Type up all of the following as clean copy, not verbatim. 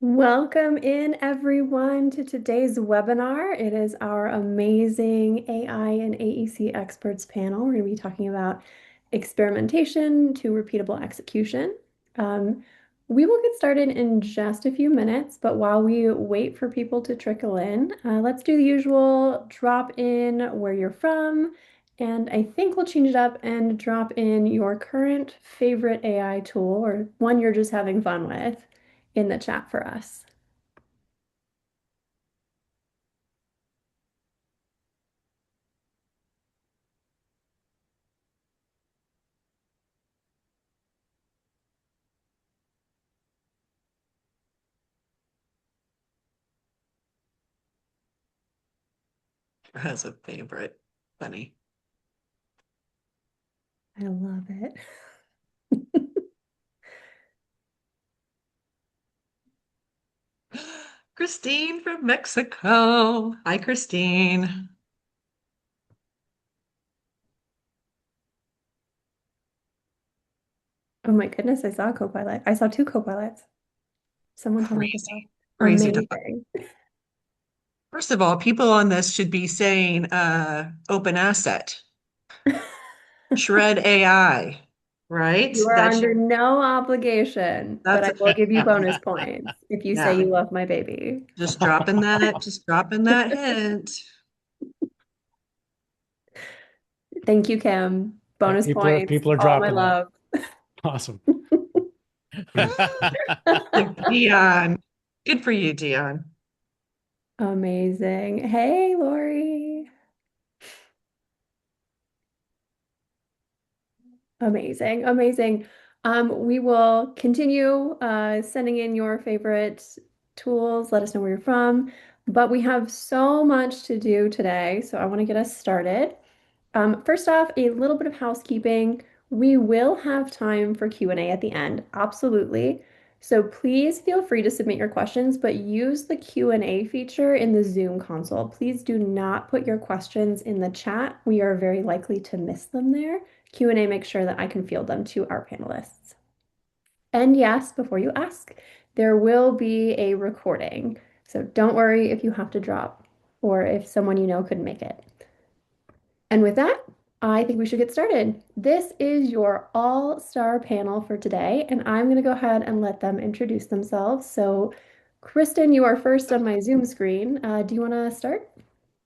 Welcome in everyone to today's webinar. It is our amazing AI and AEC experts panel. We're going to be talking about experimentation to repeatable execution. Um, we will get started in just a few minutes, but while we wait for people to trickle in, let's do the usual drop in where you're from. And I think we'll change it up and drop in your current favorite AI tool or one you're just having fun with in the chat for us. As a favorite. Funny. I love it. Christine from Mexico. Hi, Christine. Oh my goodness, I saw a co-pilot. I saw two co-pilots. Someone told me I saw. Crazy, crazy talk. Amazing. First of all, people on this should be saying OpenAsset, Shred AI, right? You are That under should, no obligation, but that's I will give you bonus points if you say yeah, you love my baby. just dropping that hint. Thank you, Kim. Yeah, Bonus people are points, people are all my dropping that. love. Awesome. Dion. Good for you, Dion. Amazing. Hey, Lori. Amazing, amazing. We will continue sending in your favorite tools. Let us know where you're from. But we have so much to do today, so I want to get us started. First off, a little bit of housekeeping. We will have time for Q&A at the end, absolutely. So please feel free to submit your questions, but use the Q&A feature in the Zoom console. Please do not put your questions in the chat. We are very likely to miss them there. Q&A makes sure that I can field them to our panelists. And yes, before you ask, there will be a recording. So don't worry if you have to drop or if someone you know couldn't make it. And with that, I think we should get started. This is your all-star panel for today, and I'm going to go ahead and let them introduce themselves. So, Kristin, you are first on my Zoom screen. Do you want to start?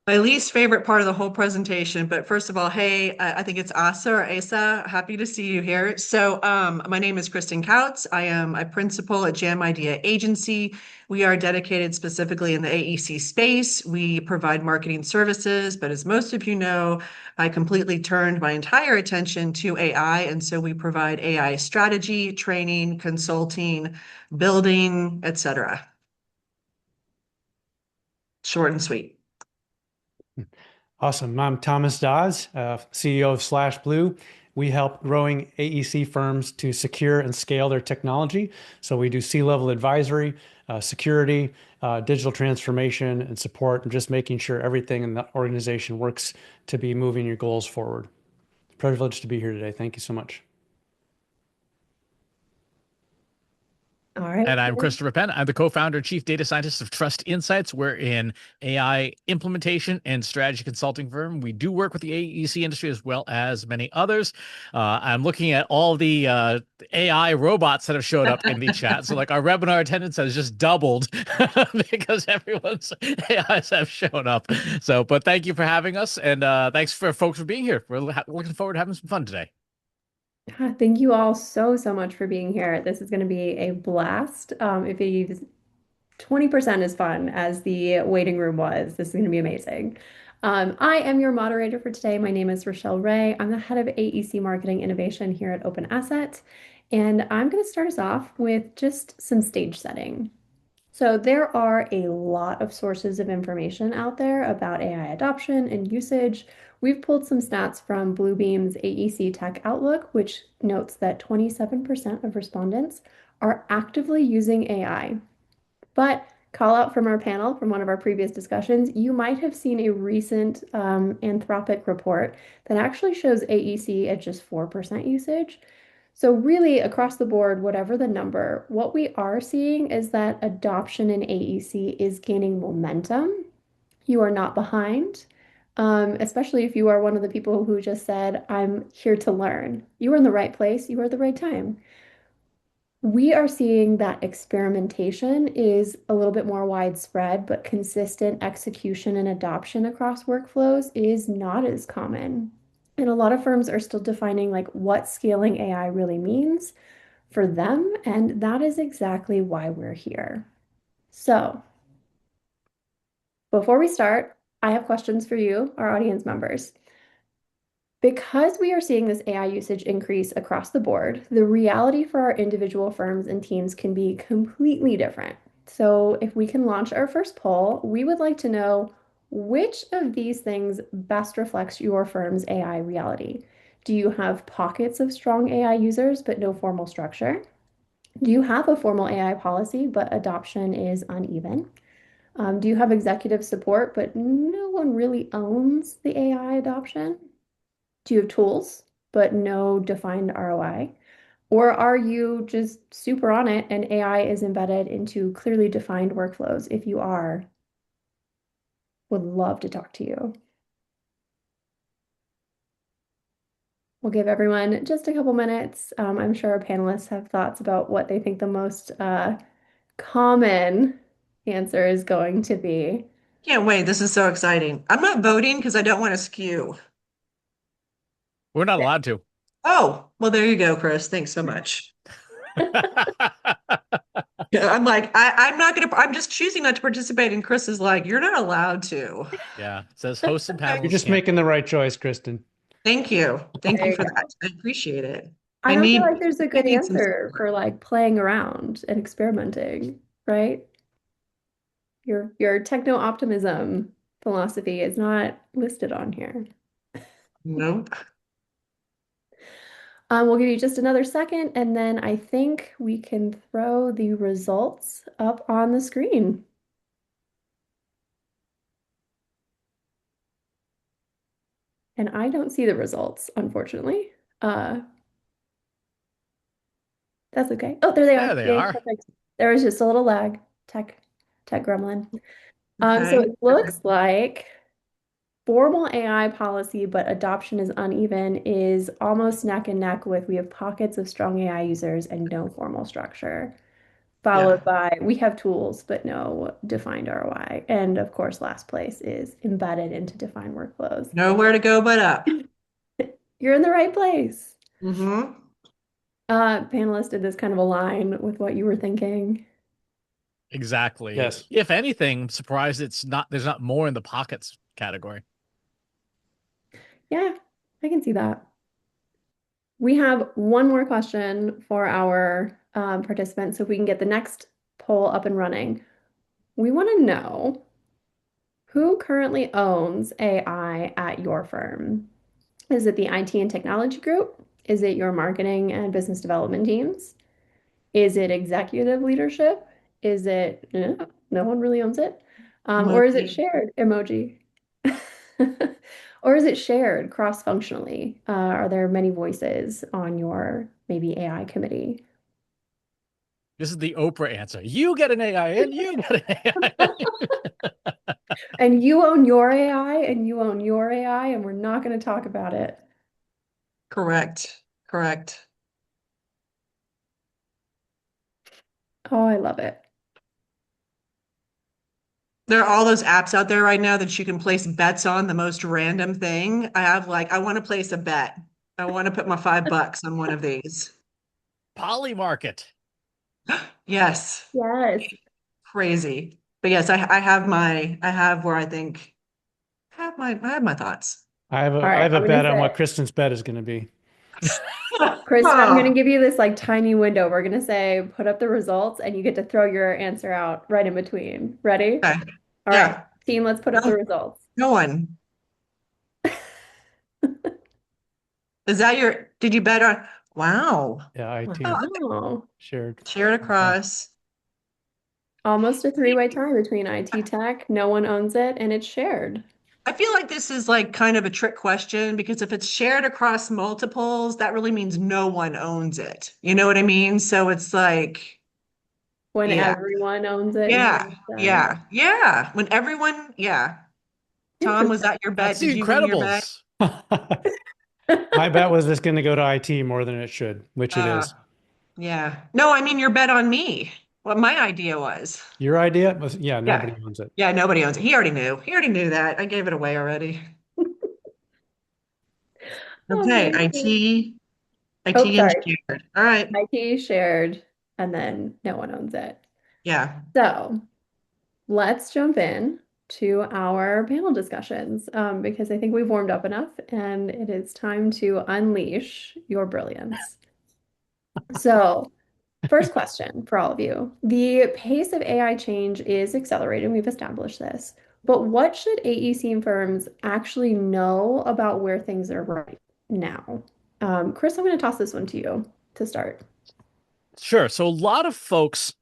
My least favorite part of the whole presentation, but first of all, hey, I think it's Asa or Asa. Happy to see you here. So, my name is Kristin Kautz. I am a principal at Jam Idea Agency. We are dedicated specifically in the AEC space. We provide marketing services, but as most of you know, I completely turned my entire attention to AI, and so we provide AI strategy, training, consulting, building, etc. Short and sweet. Awesome. I'm Thomas Dodds, CEO of slashBlue. We help growing AEC firms to secure and scale their technology. So we do C-level advisory, security, digital transformation, and support, and just making sure everything in the organization works to be moving your goals forward. Privileged to be here today. Thank you so much. All right. And I'm Christopher Penn. I'm the co-founder and chief data scientist of Trust Insights. We're an AI implementation and strategy consulting firm. We do work with the AEC industry as well as many others. I'm looking at all the AI robots that have showed up in the chat. So like our webinar attendance has just doubled because everyone's AIs have shown up. So, but thank you for having us. And thanks for folks for being here. We're looking forward to having some fun today. Thank you all so much for being here. This is going to be a blast. If it 20% as fun as the waiting room was, this is going to be amazing. I am your moderator for today. My name is Rochelle Ray. I'm the head of AEC Marketing Innovation here at OpenAsset. And I'm going to start us off with just some stage setting. So there are a lot of sources of information out there about AI adoption and usage. We've pulled some stats from Bluebeam's AEC Tech Outlook, which notes that 27% of respondents are actively using AI. But call out from our panel from one of our previous discussions, you might have seen a recent Anthropic report that actually shows AEC at just 4% usage. So really across the board, whatever the number, what we are seeing is that adoption in AEC is gaining momentum. You are not behind, especially if you are one of the people who just said, I'm here to learn. You are in the right place, you are at the right time. We are seeing that experimentation is a little bit more widespread, but consistent execution and adoption across workflows is not as common. And a lot of firms are still defining like what scaling AI really means for them, and that is exactly why we're here. So, before we start, I have questions for you, our audience members. Because we are seeing this AI usage increase across the board, the reality for our individual firms and teams can be completely different. So, if we can launch our first poll, we would like to know which of these things best reflects your firm's AI reality. Do you have pockets of strong AI users but no formal structure? Do you have a formal AI policy but adoption is uneven? Do you have executive support but no one really owns the AI adoption? Do you have tools, but no defined ROI? Or are you just super on it and AI is embedded into clearly defined workflows? If you are, would love to talk to you. We'll give everyone just a couple minutes. I'm sure our panelists have thoughts about what they think the most common answer is going to be. Can't wait. This is so exciting. I'm not voting because I don't want to skew. We're not allowed to. Oh, well, there you go, Chris. Thanks so much. Yeah, I'm like, I'm not gonna, I'm just choosing not to participate. And Chris is like, you're not allowed to. Yeah, it says hosts and Okay. You're panelists just can't making the vote. right choice, Kristen. Thank you. Thank There you you for go. that. I appreciate it. I I don't feel need, like there's a I good need some answer support. for like playing around and experimenting, right? Your techno optimism philosophy is not listed on here. Nope. We'll give you just another second, and then I think we can throw the results up on the screen. And I don't see the results, unfortunately. Uh, that's okay. Oh, there they There are. they Yay, are. perfect. There was just a little lag. Tech gremlin. So Okay. it looks like formal AI policy, but adoption is uneven, is almost neck and neck with we have pockets of strong AI users and no formal structure, Yeah. followed by we have tools, but no defined ROI. And of course, last place is embedded into defined workflows. Nowhere to go but up. You're in the right place. Mm-hmm. Panelists, did this kind of align with what you were thinking? Exactly. Yes. If anything, I'm surprised there's not more in the pockets category. Yeah, I can see that. We have one more question for our participants, so if we can get the next poll up and running. We want to know who currently owns AI at your firm? Is it the IT and technology group? Is it your marketing and business development teams? Is it executive leadership? Is it no one really owns it? Or is it Emoji. shared emoji? Or is it shared cross-functionally? Are there many voices on your maybe AI committee? This is the Oprah answer. You get an AI and you get an AI. And you own your AI and you own your AI, and we're not going to talk about it. Correct. Correct. Oh, I love it. There are all those apps out there right now that you can place bets on the most random thing. I have like, I want to place a bet. I want to put my $5 on one of these. Polymarket. Yes. Yes. Crazy. But yes, I have where I think I have my thoughts. All I right, have a I'm gonna bet on what say, Kristen's bet is going to be. Kristen, I'm gonna Oh, give you this like tiny window. We're gonna say put up the results and you get to throw your answer out right in between. Ready? okay. All right, Yeah. team, let's put up the No, results. no one. Is that your, did you bet on? Wow. Yeah, IT Oh, Wow. shared. share it Okay. across. Almost a three-way tie between IT tech, no one owns it, and it's shared. I feel like this is like kind of a trick question because if it's shared across multiples, that really means no one owns it. You know what I mean? So it's like, When yeah, everyone owns it, you yeah, want that. yeah, yeah. When everyone, yeah. Tom, was Interesting. that your That's bet? Did the you win your bet? Incredibles. My bet was it's going to go to IT more than it should, which it Uh, is. yeah. No, I mean your bet on me. What my idea was. Your idea was, yeah, Yeah. nobody owns it. Yeah, nobody owns it. He already knew. He already knew that. I gave it away already. Okay, Amazing. IT Oh, and sorry. shared. All right. IT shared, and then no one owns it. Yeah. So let's jump in to our panel discussions because I think we've warmed up enough and it is time to unleash your brilliance. So, first question for all of you. The pace of AI change is accelerating. We've established this. But what should AEC firms actually know about where things are right now? Chris, I'm going to toss this one to you to start. Sure. So a lot of folks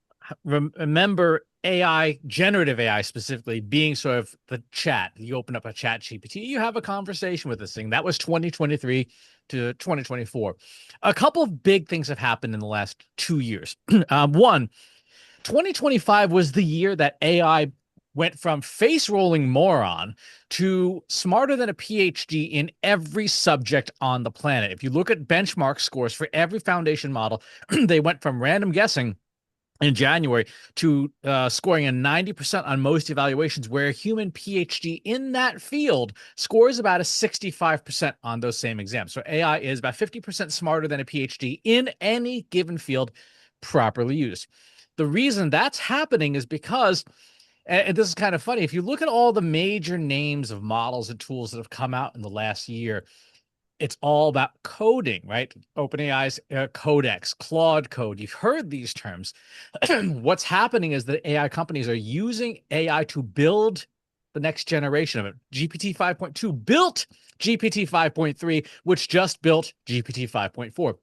remember AI, generative AI specifically, being sort of the chat. You open up a chat GPT, you have a conversation with this thing. That was 2023 to 2024. A couple of big things have happened in the last 2 years. One, 2025 was the year that AI went from face rolling moron to smarter than a PhD in every subject on the planet. If you look at benchmark scores for every foundation model, they went from random guessing in January to scoring a 90% on most evaluations, where a human PhD in that field scores about a 65% on those same exams. So AI is about 50% smarter than a PhD in any given field, properly used. The reason that's happening is because, and this is kind of funny, if you look at all the major names of models and tools that have come out in the last year, it's all about coding, right? OpenAI's Codex, Claude Code. You've heard these terms. What's happening is that AI companies are using AI to build the next generation of it. GPT 5.2 built GPT 5.3, which just built GPT 5.4.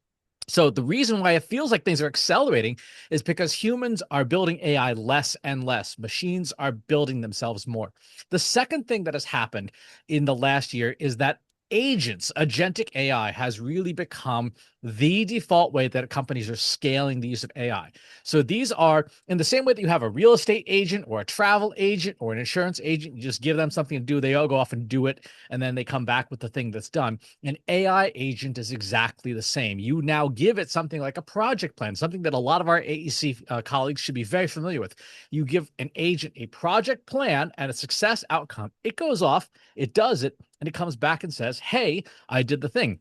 So the reason why it feels like things are accelerating is because humans are building AI less and less. Machines are building themselves more. The second thing that has happened in the last year is that agents, agentic AI, has really become the default way that companies are scaling the use of AI. So these are, in the same way that you have a real estate agent or a travel agent or an insurance agent, you just give them something to do, they all go off and do it, and then they come back with the thing that's done. An AI agent is exactly the same. You now give it something like a project plan, something that a lot of our AEC colleagues should be very familiar with. You give an agent a project plan and a success outcome. It goes off, it does it, and it comes back and says, hey, I did the thing.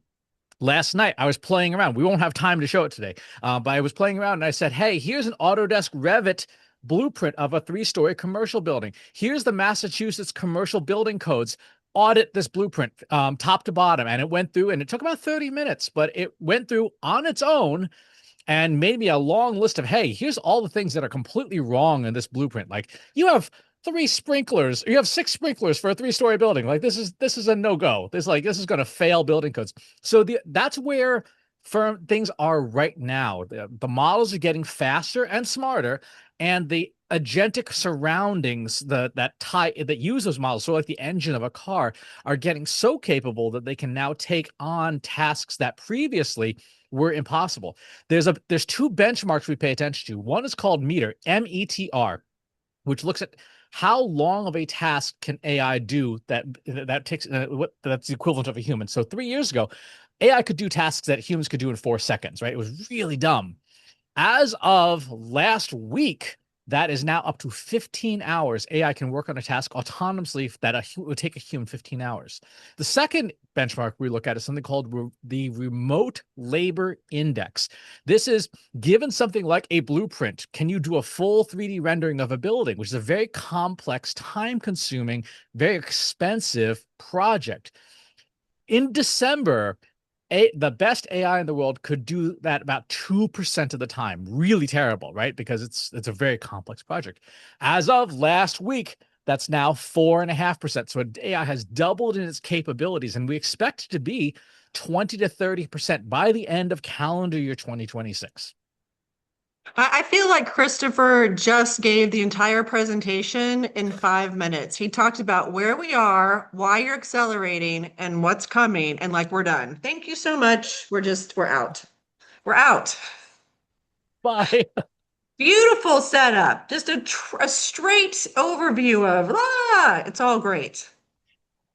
Last night, I was playing around. We won't have time to show it today, but I was playing around and I said, hey, here's an Autodesk Revit blueprint of a 3-story commercial building. Here's the Massachusetts commercial building codes. Audit this blueprint top to bottom. And it went through, and it took about 30 minutes, but it went through on its own and made me a long list of, hey, here's all the things that are completely wrong in this blueprint. Like, you have 3 sprinklers, you have 6 sprinklers for a 3-story building. Like, this is a no-go. This is going to fail building codes. So that's where things are right now. The models are getting faster and smarter, and the agentic surroundings that use those models, so like the engine of a car, are getting so capable that they can now take on tasks that previously were impossible. There's 2 benchmarks we pay attention to. One is called METR, METR, which looks at how long of a task can AI do that takes that's the equivalent of a human. So 3 years ago, AI could do tasks that humans could do in 4 seconds, right? It was really dumb. As of last week, that is now up to 15 hours. AI can work on a task autonomously that would take a human 15 hours. The second benchmark we look at is something called the Remote Labor Index. This is, given something like a blueprint, can you do a full 3D rendering of a building, which is a very complex, time-consuming, very expensive project. In December, the best AI in the world could do that about 2% of the time. Really terrible, right? Because it's a very complex project. As of last week, that's now 4.5%. So AI has doubled in its capabilities, and we expect it to be 20 to 30% by the end of calendar year 2026. I feel like Christopher just gave the entire presentation in 5 minutes. He talked about where we are, why you're accelerating, and what's coming, and like we're done. Thank you so much. We're out. We're out. Bye. Beautiful setup. Just a straight overview of, it's all great.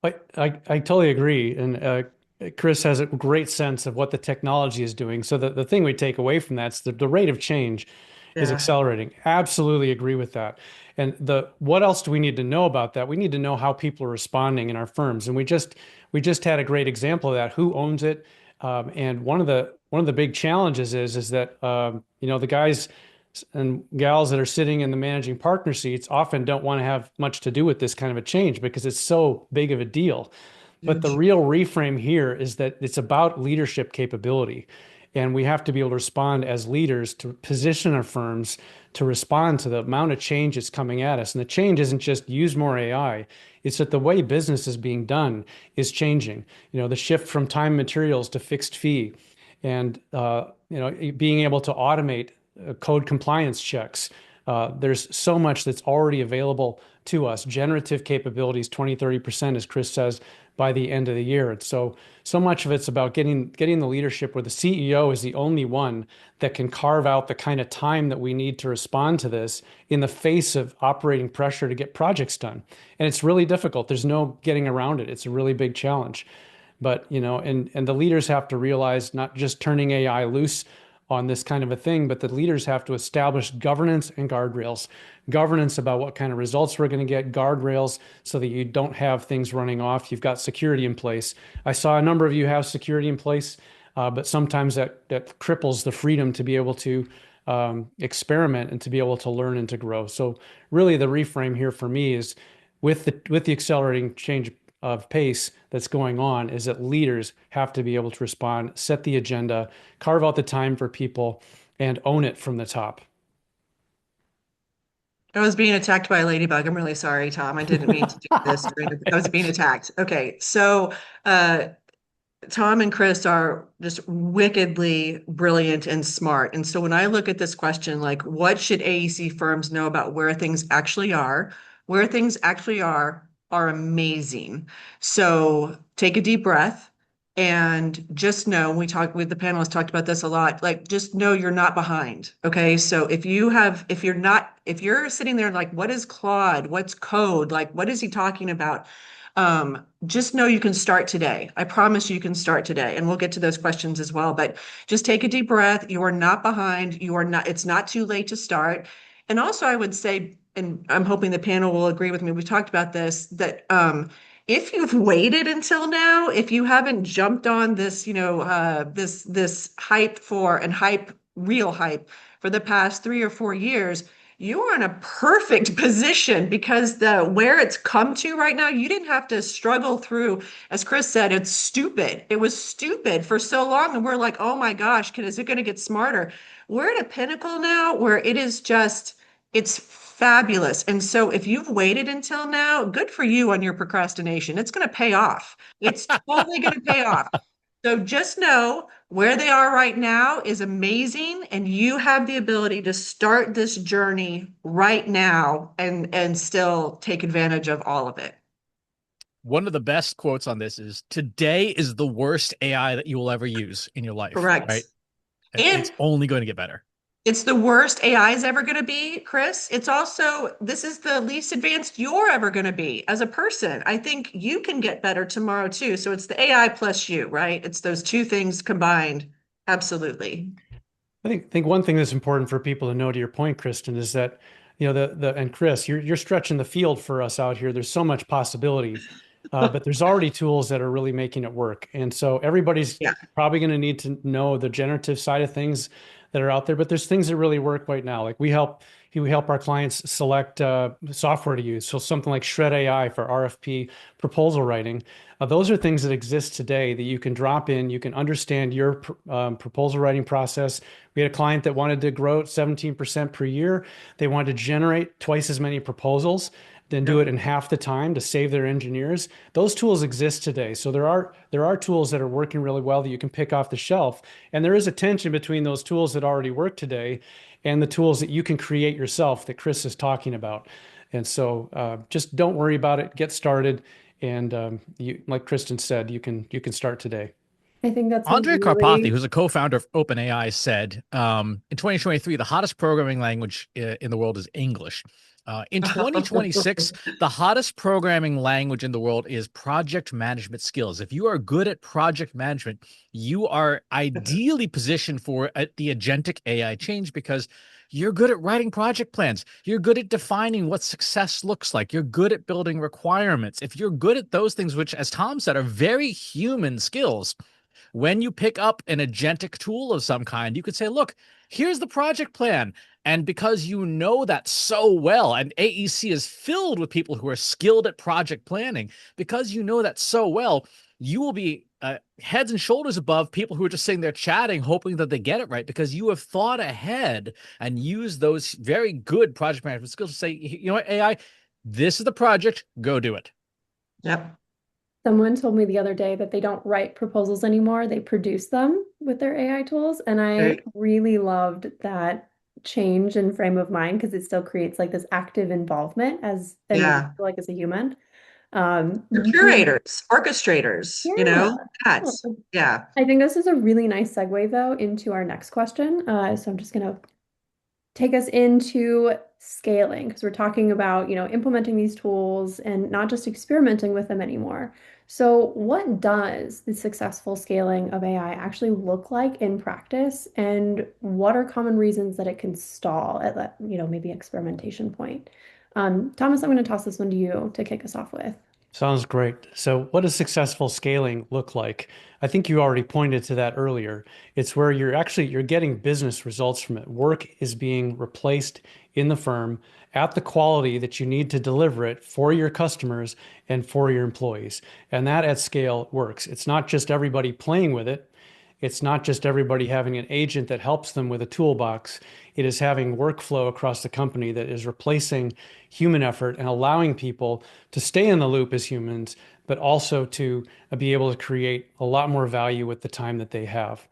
I totally agree. And Chris has a great sense of what the technology is doing. So the thing we take away from that's the rate of change is Yeah. accelerating. Absolutely agree with that. And what else do we need to know about that? We need to know how people are responding in our firms. And we just had a great example of that. Who owns it? And one of the big challenges is that the guys and gals that are sitting in the managing partner seats often don't want to have much to do with this kind of a change because it's so big of a deal. But the Huge. real reframe here is that it's about leadership capability. And we have to be able to respond as leaders to position our firms to respond to the amount of change that's coming at us. And the change isn't just use more AI, it's that the way business is being done is changing. The shift from time materials to fixed fee and being able to automate code compliance checks. There's so much that's already available to us. Generative capabilities, 20-30%, as Chris says, by the end of the year. And so much of it's about getting the leadership where the CEO is the only one that can carve out the kind of time that we need to respond to this in the face of operating pressure to get projects done. And it's really difficult. There's no getting around it. It's a really big challenge. But, and the leaders have to realize not just turning AI loose on this kind of a thing, but the leaders have to establish governance and guardrails. Governance about what kind of results we're going to get, guardrails so that you don't have things running off. You've got security in place. I saw a number of you have security in place, but sometimes that cripples the freedom to be able to experiment and to be able to learn and to grow. So really the reframe here for me is with the accelerating change of pace that's going on is that leaders have to be able to respond, set the agenda, carve out the time for people, and own it from the top. I was being attacked by a ladybug. I'm really sorry, Tom. I didn't mean to do this. I was being attacked. Okay, so uh, Tom and Chris are just wickedly brilliant and smart. And so when I look at this question, like what should AEC firms know about where things actually are amazing. So take a deep breath and just know, we talked with the panelists talked about this a lot, like just know you're not behind. Okay. So if you're sitting there like, what is Claude? What's code? Like, what is he talking about? Just know you can start today. I promise you can start today. And we'll get to those questions as well. But just take a deep breath. You are not behind. It's not too late to start. And also, I would say, and I'm hoping the panel will agree with me, we talked about this, that if you've waited until now, if you haven't jumped on this, this real hype for the past 3 or 4 years, you are in a perfect position because where it's come to right now, you didn't have to struggle through, as Chris said, it's stupid. It was stupid for so long. And we're like, oh my gosh, is it going to get smarter? We're at a pinnacle now where it's fabulous. And so if you've waited until now, good for you on your procrastination. It's going to pay off. It's totally going to pay off. So just know where they are right now is amazing, and you have the ability to start this journey right now and still take advantage of all of it. One of the best quotes on this is today is the worst AI that you will ever use in your life. Correct. Right? And it's only going to get better. it's the worst AI is ever going to be, Chris. It's also, this is the least advanced you're ever going to be as a person. I think you can get better tomorrow too. So it's the AI plus you, right? It's those two things combined. Absolutely. I think one thing that's important for people to know, to your point, Kristen, is that and Chris, you're stretching the field for us out here. There's so much possibility, but there's already tools that are really making it work. And so everybody's Yeah. probably going to need to know the generative side of things that are out there, but there's things that really work right now. Like we help our clients select software to use. So something like Shred AI for RFP proposal writing. Those are things that exist today that you can drop in. You can understand your proposal writing process. We had a client that wanted to grow 17% per year. They wanted to generate twice as many proposals, then do it in half the time to save their engineers. Those tools exist today. So there are tools that are working really well that you can pick off the shelf. And there is a tension between those tools that already work today and the tools that you can create yourself that Chris is talking about. And so just don't worry about it. Get started. And like Kristin said, you can start today. I think that's a Andrej Karpathy, really who's a co-founder of OpenAI, said in 2023, the hottest programming language in the world is English. In 2026, the hottest programming language in the world is project management skills. If you are good at project management, you are ideally positioned for the agentic AI change because you're good at writing project plans. You're good at defining what success looks like. You're good at building requirements. If you're good at those things, which, as Tom said, are very human skills, when you pick up an agentic tool of some kind, you could say, look, here's the project plan. And because you know that so well, and AEC is filled with people who are skilled at project planning, because you know that so well, you will be heads and shoulders above people who are just sitting there chatting, hoping that they get it right, because you have thought ahead and used those very good project management skills to say, you know what, AI, this is the project, go do it. Yep. Someone told me the other day that they don't write proposals anymore, they produce them with their AI tools. And I Right. really loved that change in frame of mind because it still creates like this active involvement as and makes you Yeah. feel like as a human. They're Really, curators, orchestrators, yeah. that's, yeah. I think this is a really nice segue though into our next question. So I'm just gonna take us into scaling because we're talking about, implementing these tools and not just experimenting with them anymore. So, what does the successful scaling of AI actually look like in practice, and what are common reasons that it can stall at that, maybe experimentation point? Thomas, I'm going to toss this one to you to kick us off with. Sounds great. So what does successful scaling look like? I think you already pointed to that earlier. It's where you're getting business results from it. Work is being replaced in the firm at the quality that you need to deliver it for your customers and for your employees. And that at scale works. It's not just everybody playing with it. It's not just everybody having an agent that helps them with a toolbox. It is having workflow across the company that is replacing human effort and allowing people to stay in the loop as humans, but also to be able to create a lot more value with the time that they have.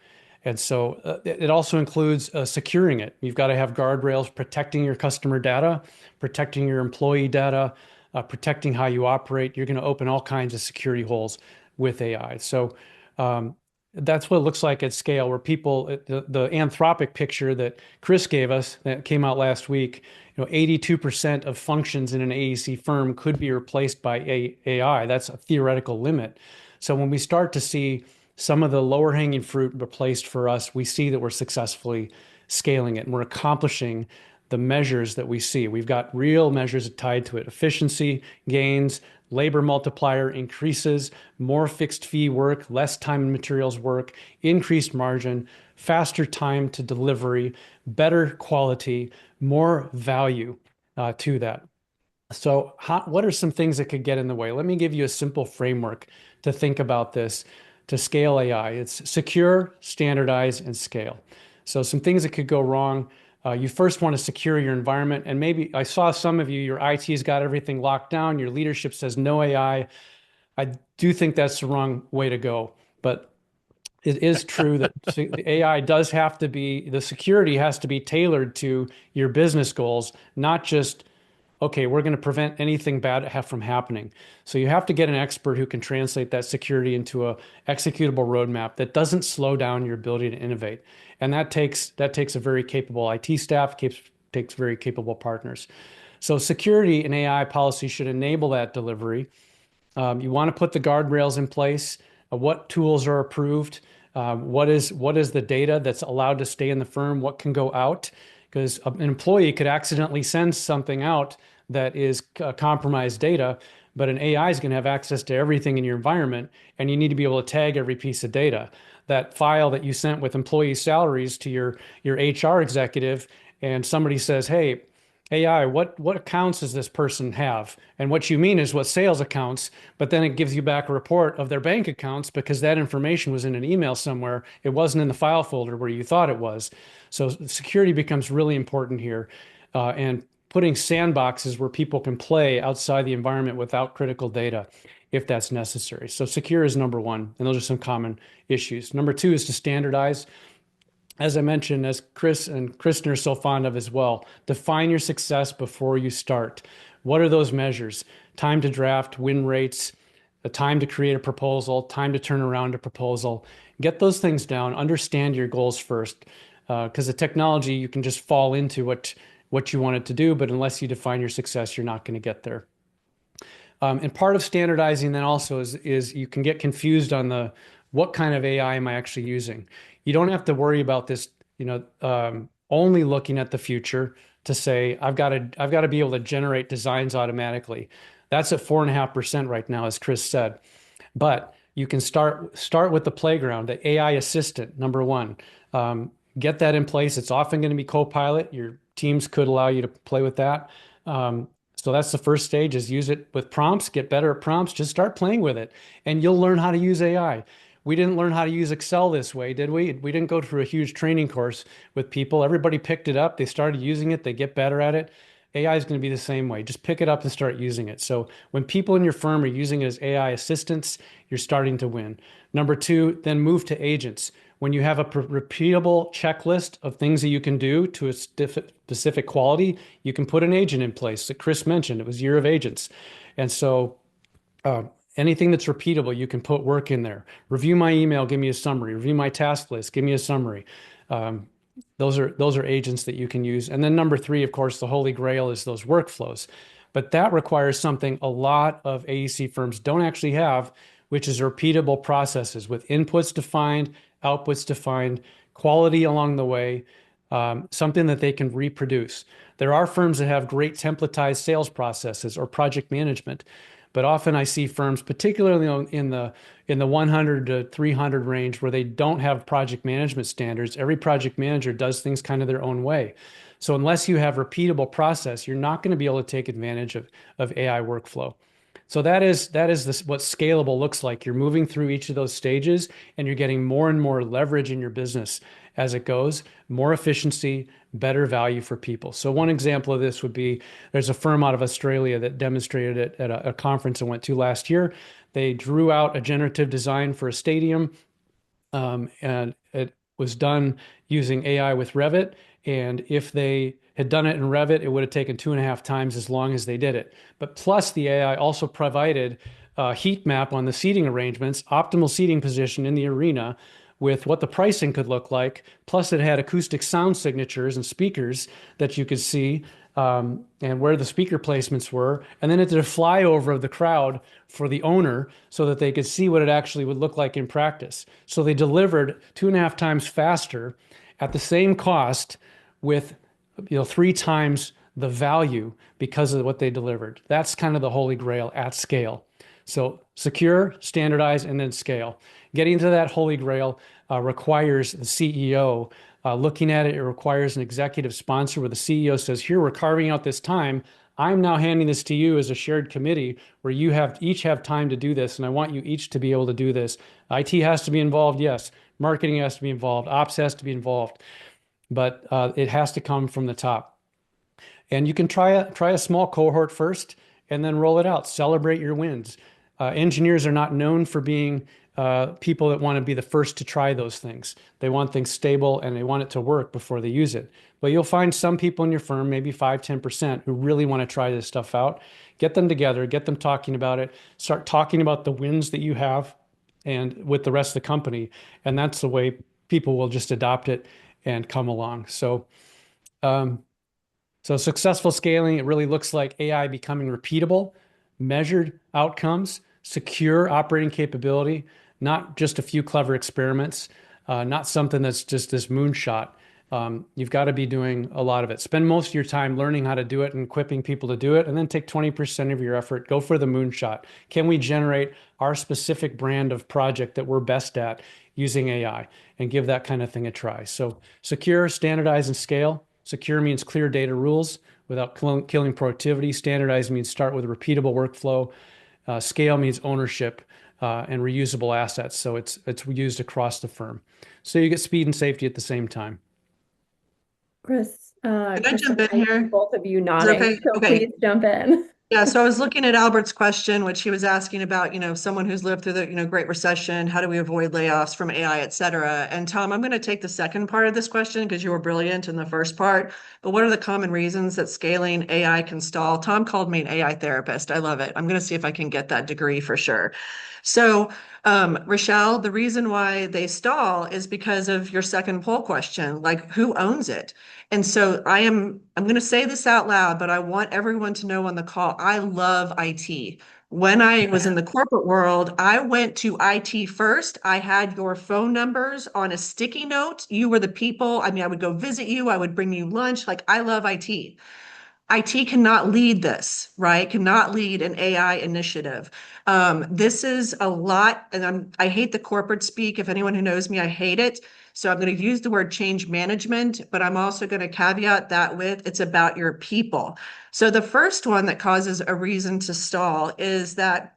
And so it also includes securing it. You've got to have guardrails protecting your customer data, protecting your employee data, protecting how you operate. You're going to open all kinds of security holes with AI. So that's what it looks like at scale, where people, the Anthropic picture that Chris gave us that came out last week, 82% of functions in an AEC firm could be replaced by AI. That's a theoretical limit. So when we start to see some of the lower hanging fruit replaced for us, we see that we're successfully scaling it and we're accomplishing the measures that we see. We've got real measures tied to it: efficiency gains, labor multiplier increases, more fixed fee work, less time and materials work, increased margin, faster time to delivery, better quality, more value to that. So what are some things that could get in the way? Let me give you a simple framework to think about this to scale AI. It's secure, standardize, and scale. So some things that could go wrong. You first want to secure your environment. And maybe I saw some of you, your IT's got everything locked down. Your leadership says no AI. I do think that's the wrong way to go. But it is true that the AI does have to be, the security has to be tailored to your business goals, not just, okay, we're going to prevent anything bad from happening. So you have to get an expert who can translate that security into a executable roadmap that doesn't slow down your ability to innovate. And that takes a very capable IT staff, takes very capable partners. So security and AI policy should enable that delivery. You want to put the guardrails in place. What tools are approved? What is the data that's allowed to stay in the firm? What can go out? Because an employee could accidentally send something out that is compromised data, but an AI is going to have access to everything in your environment, and you need to be able to tag every piece of data. That file that you sent with employee salaries to your HR executive, and somebody says, "Hey, AI, what accounts does this person have?" And what you mean is what sales accounts, but then it gives you back a report of their bank accounts because that information was in an email somewhere. It wasn't in the file folder where you thought it was. So security becomes really important here. And putting sandboxes where people can play outside the environment without critical data if that's necessary. So secure is number one, and those are some common issues. Number two is to standardize. As I mentioned, as Chris and Kristin are so fond of as well, define your success before you start. What are those measures? Time to draft, win rates, the time to create a proposal, time to turn around a proposal. Get those things down. Understand your goals first, because the technology, you can just fall into what you want it to do, but unless you define your success, you're not going to get there. And part of standardizing then also is you can get confused on what kind of AI am I actually using? You don't have to worry about this, only looking at the future to say, I've got to be able to generate designs automatically. That's at 4.5% right now, as Chris said. But you can start with the playground, the AI assistant, number one. Get that in place. It's often going to be Copilot. Your teams could allow you to play with that. So that's the first stage, is use it with prompts, get better at prompts, just start playing with it, and you'll learn how to use AI. We didn't learn how to use Excel this way, did we? We didn't go through a huge training course with people. Everybody picked it up. They started using it. They get better at it. AI is going to be the same way. Just pick it up and start using it. So when people in your firm are using it as AI assistants, you're starting to win. Number two, then move to agents. When you have a repeatable checklist of things that you can do to a specific quality, you can put an agent in place. That Chris mentioned, it was Year of Agents. And so anything that's repeatable, you can put work in there. Review my email, give me a summary. Review my task list, give me a summary. Those are agents that you can use. And then number three, of course, the holy grail is those workflows. But that requires something a lot of AEC firms don't actually have, which is repeatable processes with inputs defined, outputs defined, quality along the way, something that they can reproduce. There are firms that have great templatized sales processes or project management, but often I see firms, particularly in the 100 to 300 range, where they don't have project management standards. Every project manager does things kind of their own way. So unless you have repeatable process, you're not going to be able to take advantage of AI workflow. So that is what scalable looks like. You're moving through each of those stages, and you're getting more and more leverage in your business as it goes, more efficiency, better value for people. So one example of this would be, there's a firm out of Australia that demonstrated it at a conference I went to last year. They drew out a generative design for a stadium, and it was done using AI with Revit. And if they had done it in Revit, it would have taken 2.5 times as long as they did it. But plus, the AI also provided a heat map on the seating arrangements, optimal seating position in the arena, with what the pricing could look like. Plus, it had acoustic sound signatures and speakers that you could see, and where the speaker placements were. And then it did a flyover of the crowd for the owner so that they could see what it actually would look like in practice. So they delivered 2.5 times faster at the same cost with 3 times the value because of what they delivered. That's kind of the holy grail at scale. So secure, standardize, and then scale. Getting to that holy grail requires the CEO looking at it. It requires an executive sponsor where the CEO says, here, we're carving out this time. I'm now handing this to you as a shared committee where you each have time to do this, and I want you each to be able to do this. IT has to be involved, yes. Marketing has to be involved. Ops has to be involved. But it has to come from the top. And you can try a small cohort first and then roll it out. Celebrate your wins. Engineers are not known for being people that want to be the first to try those things. They want things stable and they want it to work before they use it. But you'll find some people in your firm, maybe 5-10%, who really want to try this stuff out. Get them together, get them talking about it, start talking about the wins that you have and with the rest of the company. And that's the way people will just adopt it and come along. So successful scaling, it really looks like AI becoming repeatable, measured outcomes, secure operating capability, not just a few clever experiments, not something that's just this moonshot. You've got to be doing a lot of it. Spend most of your time learning how to do it and equipping people to do it, and then take 20% of your effort, go for the moonshot. Can we generate our specific brand of project that we're best at using AI, and give that kind of thing a try? So secure, standardize, and scale. Secure means clear data rules without killing productivity. Standardize means start with a repeatable workflow. Scale means ownership and reusable assets. So it's used across the firm. So you get speed and safety at the same time. Chris, Can I Kristen, jump in I see here? both of you Is it nodding, okay? so Okay. please jump in. Yeah, so I was looking at Albert's question, which he was asking about, someone who's lived through the, Great Recession, how do we avoid layoffs from AI, et cetera. And Tom, I'm going to take the second part of this question because you were brilliant in the first part. But what are the common reasons that scaling AI can stall? Tom called me an AI therapist. I love it. I'm going to see if I can get that degree for sure. So, Rochelle, the reason why they stall is because of your second poll question, like who owns it? And so I'm going to say this out loud, but I want everyone to know on the call, I love IT. When I was in the corporate world, I went to IT first. I had your phone numbers on a sticky note. You were the people. I mean, I would go visit you. I would bring you lunch. Like, I love IT. IT cannot lead this, right? Cannot lead an AI initiative. This is a lot, and I hate the corporate speak. If anyone who knows me, I hate it. So I'm going to use the word change management, but I'm also going to caveat that with it's about your people. So the first one that causes a reason to stall is that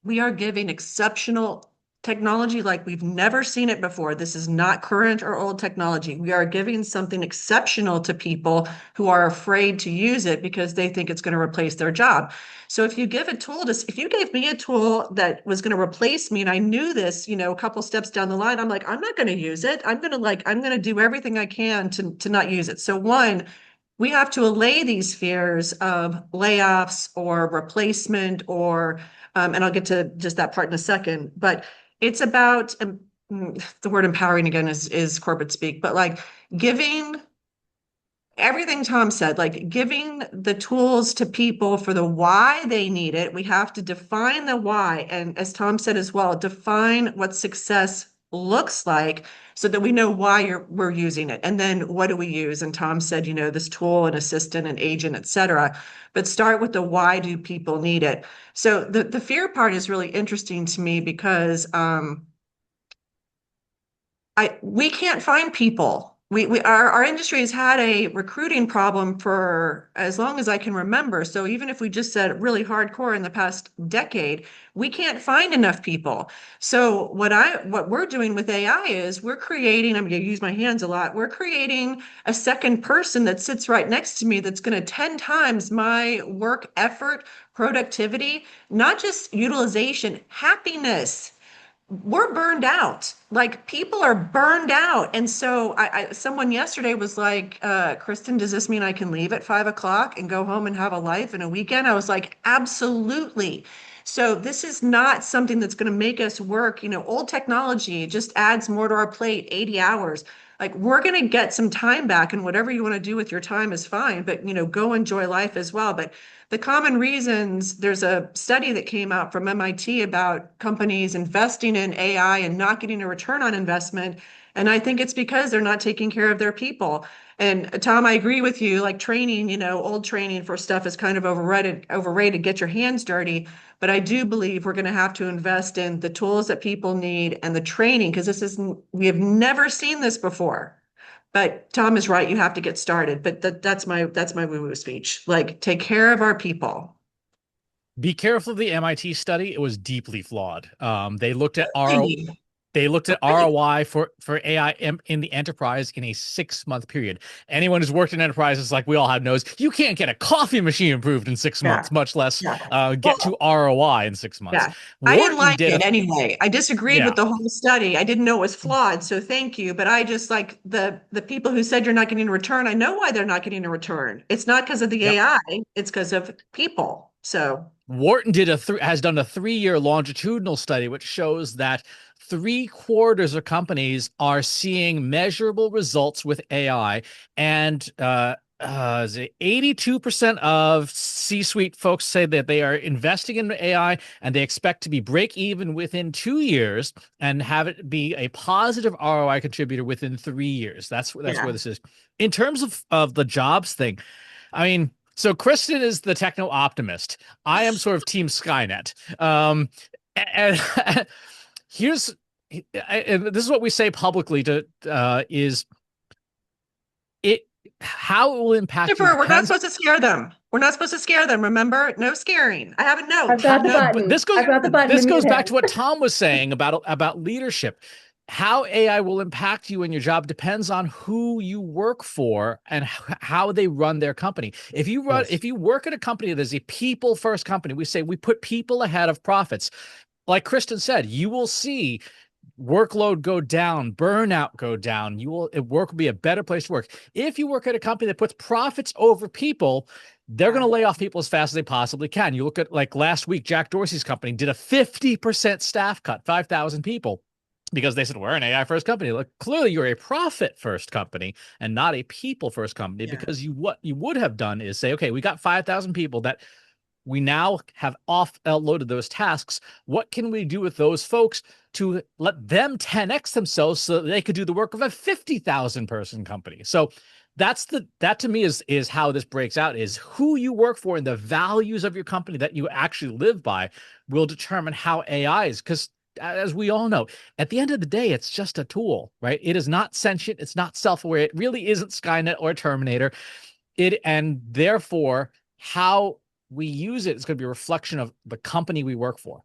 we are giving exceptional technology like we've never seen it before. This is not current or old technology. We are giving something exceptional to people who are afraid to use it because they think it's going to replace their job. So if you give a tool to, if you gave me a tool that was going to replace me and I knew this, a couple steps down the line, I'm like, I'm not going to use it. I'm going to do everything I can to not use it. So one, we have to allay these fears of layoffs or replacement or and I'll get to just that part in a second, but it's about the word empowering again is corporate speak, but like giving everything Tom said, like giving the tools to people for the why they need it. We have to define the why. And as Tom said as well, define what success looks like so that we know why we're using it. And then what do we use? And Tom said, this tool, an assistant, an agent, et cetera. But start with the why do people need it? So the fear part is really interesting to me because we can't find people. Our industry has had a recruiting problem for as long as I can remember. So even if we just said really hardcore in the past decade, we can't find enough people. So what we're doing with AI is we're creating, I'm going to use my hands a lot. We're creating a second person that sits right next to me that's going to 10 times my work effort, productivity, not just utilization, happiness. We're burned out. Like people are burned out. And so someone yesterday was like, Kristen, does this mean I can leave at 5 o'clock and go home and have a life and a weekend? I was like, absolutely. So this is not something that's going to make us work. Old technology just adds more to our plate, 80 hours. Like we're going to get some time back and whatever you want to do with your time is fine, but go enjoy life as well. But the common reasons, there's a study that came out from MIT about companies investing in AI and not getting a return on investment. And I think it's because they're not taking care of their people. And Tom, I agree with you, like training, old training for stuff is kind of overrated, get your hands dirty. But I do believe we're going to have to invest in the tools that people need and the training, because we have never seen this before. But Tom is right. You have to get started. But that's my woo-woo speech. Like, take care of our people. Be careful of the MIT study. It was deeply flawed. They looked at ROI for AI in the enterprise in a 6-month period. Anyone who's worked in enterprises like we all have knows you can't get a coffee machine improved in 6 months, much less get to ROI in 6 months. Yeah. I didn't like did it anyway. I disagreed with the whole study. I didn't know it was flawed, so thank you. But I just like the people who said you're not getting a return. I know why they're not getting a return. It's not because of the AI. It's because of people. So Wharton has done a 3-year longitudinal study, which shows that 3/4 of companies are seeing measurable results with AI, and 82% of C-suite folks say that they are investing in AI and they expect to be break even within 2 years and have it be a positive ROI contributor within 3 years. That's where this is. In terms of the jobs thing, I mean, so Kristen is the techno optimist. I am sort of team Skynet. And this is what we say publicly is it how it will impact you Christopher, we're not supposed to scare them. We're not supposed to scare them. Remember, no scaring. I have a note. I've got the button. But this I've got the button this to goes mute back him. to what Tom was saying about leadership. how AI will impact you in your job depends on who you work for and how they run their company. Yes. If you work at a company that is a people first company, we say we put people ahead of profits. Like Kristin said, you will see workload go down, burnout go down. Work will be a better place to work. If you work at a company that puts profits over people, they're going to lay off people as fast as they possibly can. You look at, like, last week, Jack Dorsey's company did a 50% staff cut, 5,000 people, because they said, we're an AI first company. Look, clearly you're a profit first company and not a people first company, Yeah. because what you would have done is say, okay, we got 5,000 people that we now have offloaded those tasks. What can we do with those folks to let them 10x themselves so that they could do the work of a 50,000 person company? So that to me is how this breaks out, is who you work for and the values of your company that you actually live by will determine how AI is. Because as we all know, at the end of the day, it's just a tool, right? It is not sentient. It's not self-aware. It really isn't Skynet or Terminator. And therefore, how we use it is going to be a reflection of the company we work for.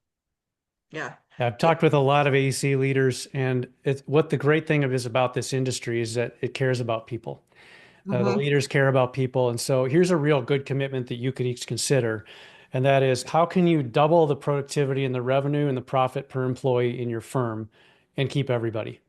Yeah. I've talked with a lot of AEC leaders, and what the great thing is about this industry is that it cares about people. The leaders care about people. And so here's a real good commitment that you could each consider. And that is, how can you double the productivity and the revenue and the profit per employee in your firm and keep everybody?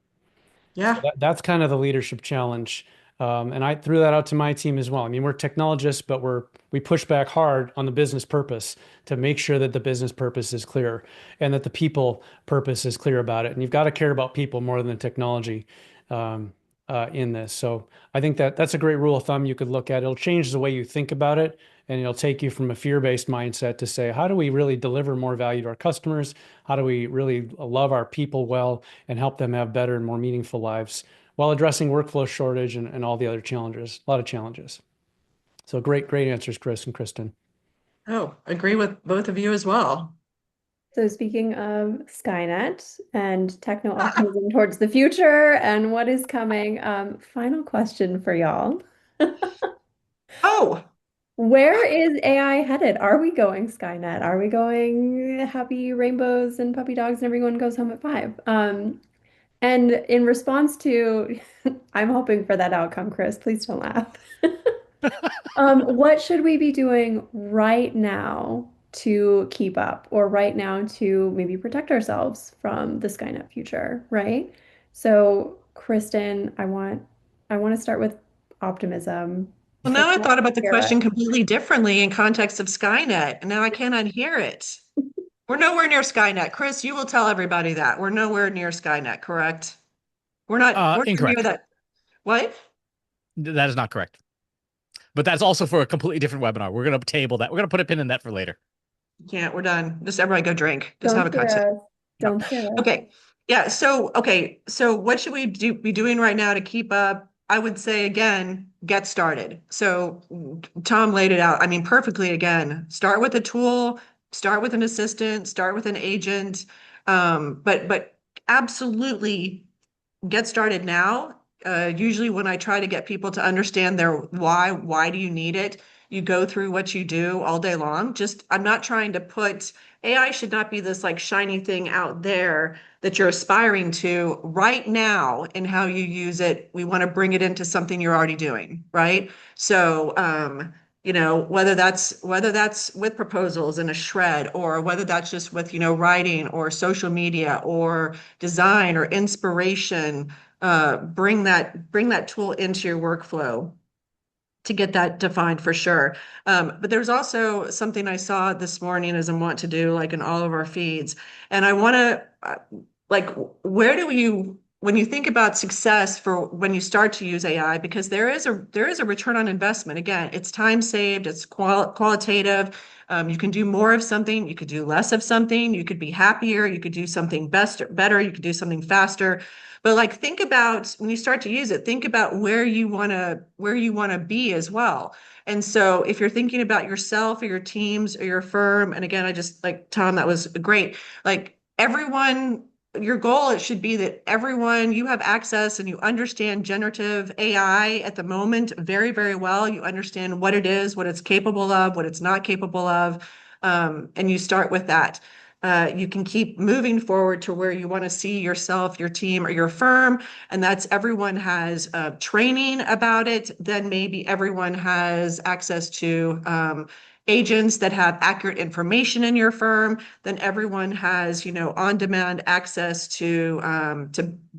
So Yeah. that's kind of the leadership challenge. And I threw that out to my team as well. I mean, we're technologists, but we push back hard on the business purpose to make sure that the business purpose is clear and that the people purpose is clear about it. And you've got to care about people more than technology in this. So I think that's a great rule of thumb you could look at. It'll change the way you think about it, and it'll take you from a fear-based mindset to say, how do we really deliver more value to our customers? How do we really love our people well and help them have better and more meaningful lives while addressing workflow shortage and all the other challenges, a lot of challenges. So great answers, Chris and Kristin. Oh, agree with both of you as well. So speaking of Skynet and techno optimism towards the future and what is coming, final question for y'all. Oh, Where is AI headed? Are we going Skynet? Are we going happy rainbows and puppy dogs and everyone goes home at 5? And in response to, I'm hoping for that outcome, Chris, please don't laugh. What should we be doing right now to keep up, or right now to maybe protect ourselves from the Skynet future, right? So, Kristen, I want to start with optimism. well, So, now I thought about the Kara, question completely differently in context of Skynet, and now I can't unhear it. We're nowhere near Skynet. Chris, you will tell everybody that. We're nowhere near Skynet, correct? We're not near Incorrect. that. What? That is not correct. But that's also for a completely different webinar. We're going to table that. We're going to put a pin in that for later. Can't, we're done. Just everybody go drink. Just have don't a cocktail. scare us. No. Don't scare us. Okay. Yeah. So what should we be doing right now to keep up? I would say again, get started. So Tom laid it out. I mean, perfectly again. Start with a tool, start with an assistant, start with an agent. But absolutely get started now. Usually when I try to get people to understand their why do you need it? You go through what you do all day long. Just, I'm not trying to put, AI should not be this like shiny thing out there that you're aspiring to right now in how you use it. We want to bring it into something you're already doing, right? So, whether that's with proposals in a shred, or whether that's just with, writing or social media or design or inspiration, bring that tool into your workflow to get that defined for sure. But there's also something I saw this morning, as I want to do, like in all of our feeds. And I want to, like, when you think about success for when you start to use AI, because there is a return on investment. Again, it's time saved, it's qualitative. You can do more of something, you could do less of something, you could be happier, you could do something better, you could do something faster. But like, think about when you start to use it, think about where you want to be as well. And so if you're thinking about yourself or your teams or your firm, and again, I just like Tom, that was great. Like everyone, your goal, it should be that everyone, you have access and you understand generative AI at the moment very, very well. You understand what it is, what it's capable of, what it's not capable of. And you start with that. you can keep moving forward to where you want to see yourself, your team, or your firm. And that's everyone has training about it. Then maybe everyone has access to agents that have accurate information in your firm. Then everyone has, on-demand access to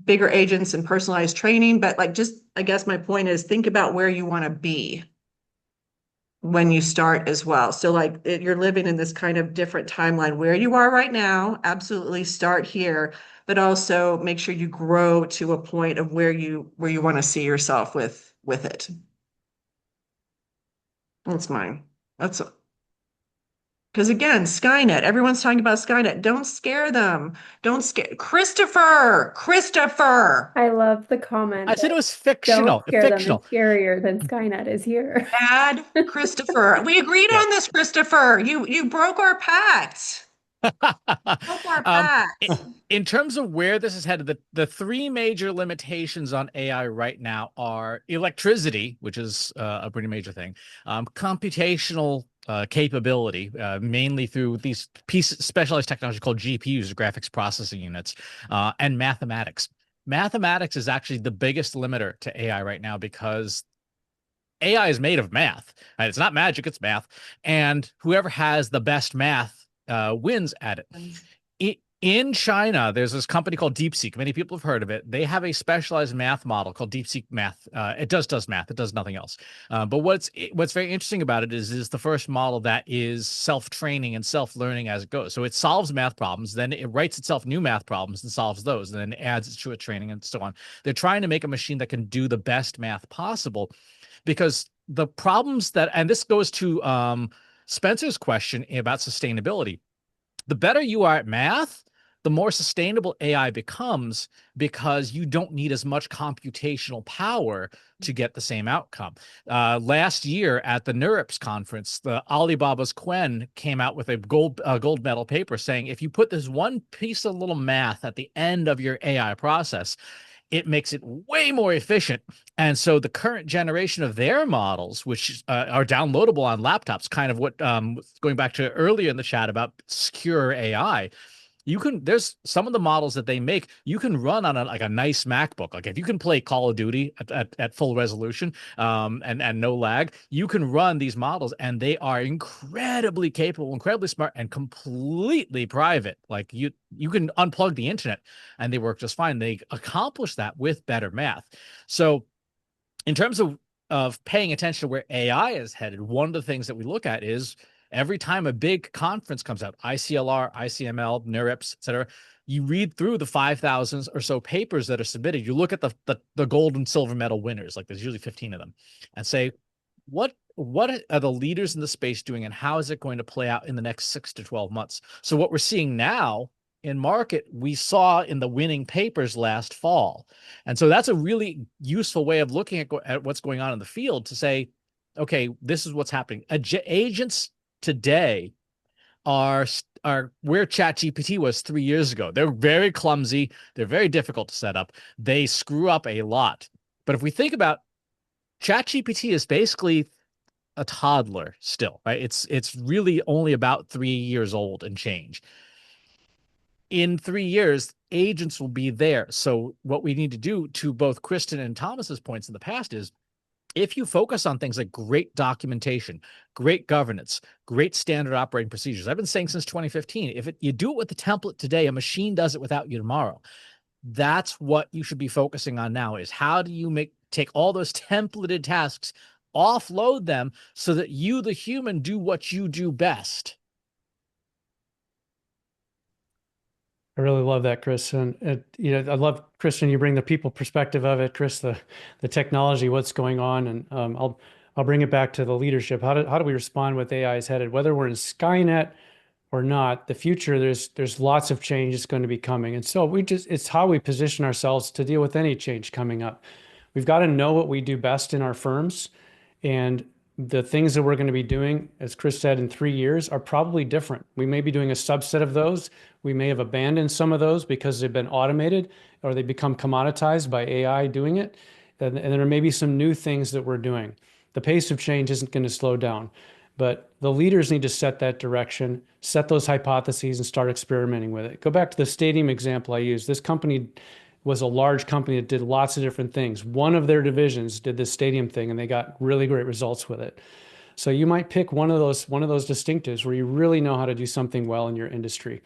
bigger agents and personalized training. But like, just I guess my point is, think about where you want to be when you start as well. So like you're living in this kind of different timeline where you are right now. Absolutely start here, but also make sure you grow to a point of where you want to see yourself with it. That's mine. That's because again, Skynet, everyone's talking about Skynet. Don't scare them. Don't scare Christopher. I love the I comment said that it was don't fictional. scare them. Fictional. It's scarier than Skynet is here. Add Christopher. We agreed Yeah. on this, Christopher. You broke our pact. Broke our um, pact. in terms of where this is headed, the three major limitations on AI right now are electricity, which is a pretty major thing, computational capability, mainly through these specialized technology called GPUs, graphics processing units, and mathematics. Mathematics is actually the biggest limiter to AI right now because AI is made of math. Right? It's not magic, it's math. And whoever has the best math wins at it. In China, there's this company called DeepSeek. Many people have heard of it. They have a specialized math model called DeepSeek Math. It does math. It does nothing else. But what's very interesting about it is the first model that is self-training and self-learning as it goes. So it solves math problems, then it writes itself new math problems and solves those, and then it adds it to its training and so on. They're trying to make a machine that can do the best math possible, because the problems that, and this goes to Spencer's question about sustainability. The better you are at math, the more sustainable AI becomes, because you don't need as much computational power to get the same outcome. Last year at the NeurIPS conference, the Alibaba's Quen came out with a gold medal paper saying, if you put this one piece of little math at the end of your AI process, it makes it way more efficient. And so the current generation of their models, which are downloadable on laptops, kind of what going back to earlier in the chat about secure AI, there's some of the models that they make you can run on a nice MacBook. Like if you can play Call of Duty at full resolution and no lag, you can run these models, and they are incredibly capable, incredibly smart, and completely private. Like you can unplug the internet and they work just fine. They accomplish that with better math. So in terms of paying attention to where AI is headed, one of the things that we look at is every time a big conference comes out, ICLR, ICML, NeurIPS, et cetera, you read through the 5,000 or so papers that are submitted. You look at the gold and silver medal winners, like there's usually 15 of them, and say, what are the leaders in the space doing, and how is it going to play out in the next 6 to 12 months? So what we're seeing now in market, we saw in the winning papers last fall. And so that's a really useful way of looking at what's going on in the field, to say, okay, this is what's happening. Agents today are where ChatGPT was 3 years ago. They're very clumsy. They're very difficult to set up. They screw up a lot. But if we think about ChatGPT, is basically a toddler still, right? It's really only about 3 years old and change. In 3 years, agents will be there. So what we need to do, to both Kristin and Thomas's points in the past, is if you focus on things like great documentation, great governance, great standard operating procedures. I've been saying since 2015, if you do it with the template today, a machine does it without you tomorrow. That's what you should be focusing on now, is how do you take all those templated tasks, offload them so that you, the human, do what you do best. I really love that, Chris. And I love, Kristin, you bring the people perspective of it, Chris, the technology, what's going on, and I'll bring it back to the leadership. How do we respond with AI is headed? Whether we're in Skynet or not, the future, there's lots of change that's going to be coming, and so it's how we position ourselves to deal with any change coming up. We've got to know what we do best in our firms, and the things that we're going to be doing, as Chris said, in 3 years are probably different. We may be doing a subset of those. We may have abandoned some of those because they've been automated or they become commoditized by AI doing it. And there may be some new things that we're doing. The pace of change isn't going to slow down. But the leaders need to set that direction, set those hypotheses, and start experimenting with it. Go back to the stadium example I used. This company was a large company that did lots of different things. One of their divisions did this stadium thing, and they got really great results with it. So you might pick one of those distinctives where you really know how to do something well in your industry.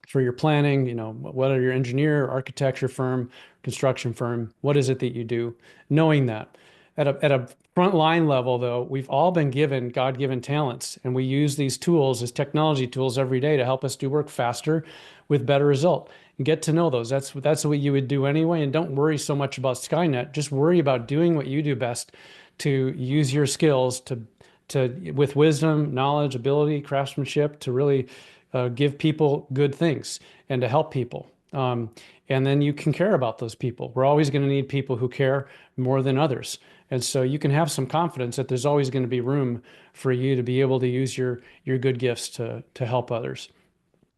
For your planning, whether you're engineer, architecture firm, construction firm, what is it that you do? Knowing that. At a front line level, though, we've all been given God-given talents, and we use these tools as technology tools every day to help us do work faster with better result. And get to know those. That's what you would do anyway. And don't worry so much about Skynet. Just worry about doing what you do best to use your skills to with wisdom, knowledge, ability, craftsmanship to really give people good things and to help people. And then you can care about those people. We're always going to need people who care more than others. And so you can have some confidence that there's always going to be room for you to be able to use your good gifts to help others.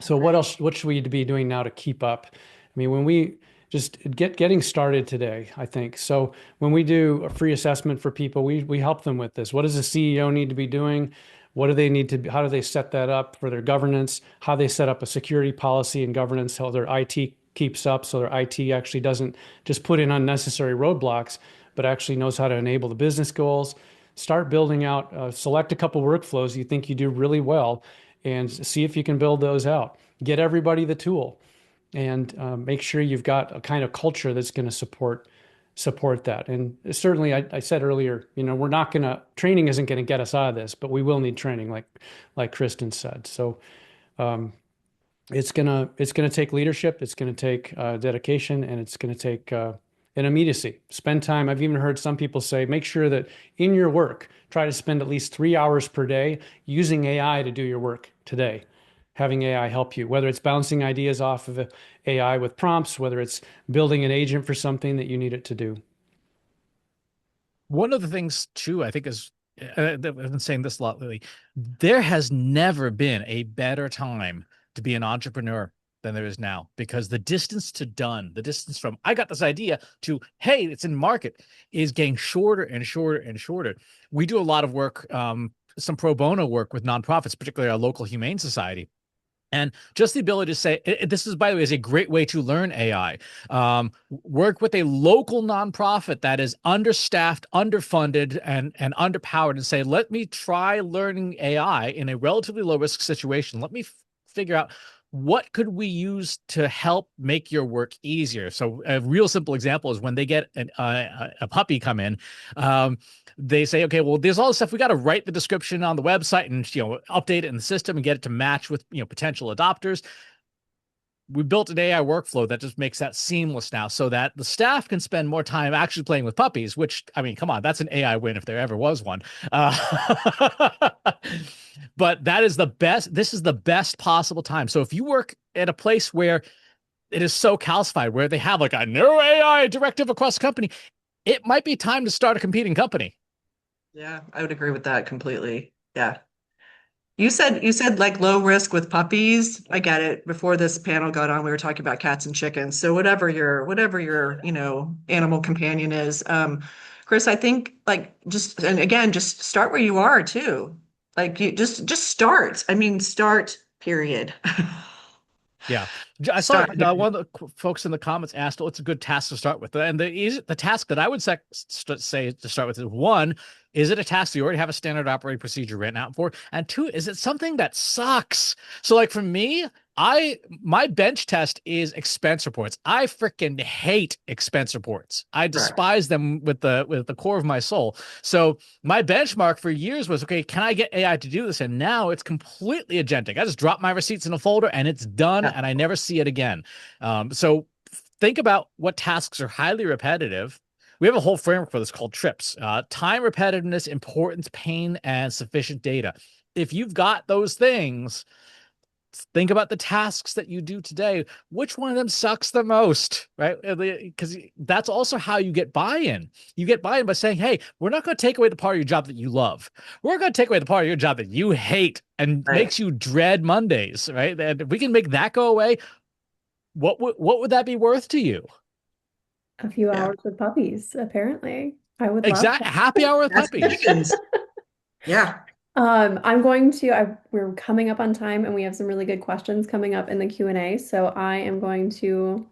So what should we be doing now to keep up? I mean, when we just getting started today, I think. So when we do a free assessment for people, we help them with this. What does a CEO need to be doing? What do they need to, how do they set that up for their governance? How they set up a security policy and governance, how their IT keeps up so their IT actually doesn't just put in unnecessary roadblocks, but actually knows how to enable the business goals. Start building out, select a couple workflows you think you do really well and see if you can build those out. Get everybody the tool and make sure you've got a kind of culture that's going to support that. And certainly, I said earlier, we're not going to, training isn't going to get us out of this, but we will need training, like Kristin said. So it's gonna take leadership, it's gonna take dedication, and it's gonna take an immediacy. Spend time. I've even heard some people say, make sure that in your work, try to spend at least 3 hours per day using AI to do your work today. Having AI help you, whether it's bouncing ideas off of AI with prompts, whether it's building an agent for something that you need it to do. One of the things, too, I think is, I've been saying this a lot lately, there has never been a better time to be an entrepreneur than there is now, because the distance to done, the distance from I got this idea to, hey, it's in market, is getting shorter and shorter and shorter. We do a lot of work, some pro bono work with nonprofits, particularly our local humane society. And just the ability to say, this is, by the way, is a great way to learn AI. Work with a local nonprofit that is understaffed, underfunded, and underpowered, and say, let me try learning AI in a relatively low risk situation. Let me figure out what could we use to help make your work easier. So a real simple example is when they get a puppy come in, they say, okay, well, there's all this stuff. We got to write the description on the website and, update it in the system and get it to match with, potential adopters. We built an AI workflow that just makes that seamless now so that the staff can spend more time actually playing with puppies, which, I mean, come on, that's an AI win if there ever was one. But that is the best. This is the best possible time. So if you work at a place where it is so calcified, where they have like a no AI directive across the company, it might be time to start a competing company. Yeah, I would agree with that completely. Yeah. You said like low risk with puppies. I get it. Before this panel got on, we were talking about cats and chickens. So whatever your, animal companion is. Chris, I think and again, just start where you are too. Like you just start. I mean, start, period. Yeah, I saw one of the folks in the comments asked, "What's a good task to start with?" And the task that I would say to start with is, one, is it a task you already have a standard operating procedure written out for? And two, is it something that sucks? So, like for me, my bench test is expense reports. I freaking hate expense reports. I despise them with the core of my soul. So my benchmark for years was, okay, can I get AI to do this? And now it's completely agentic. I just drop my receipts in a folder and it's done, and I never see it again. So think about what tasks are highly repetitive. We have a whole framework for this called TRIPS: time, repetitiveness, importance, pain, and sufficient data. If you've got those things, think about the tasks that you do today. Which one of them sucks the most, right? Because that's also how you get buy-in. You get buy-in by saying, hey, we're not going to take away the part of your job that you love. We're going to take away the part of your job that you hate and makes you dread Mondays, right? And if we can make that go away, what would that be worth to you? A few hours with puppies, apparently. I would love that. Happy hour with puppies. Yeah. We're coming up on time and we have some really good questions coming up in the Q&A. So I am going to,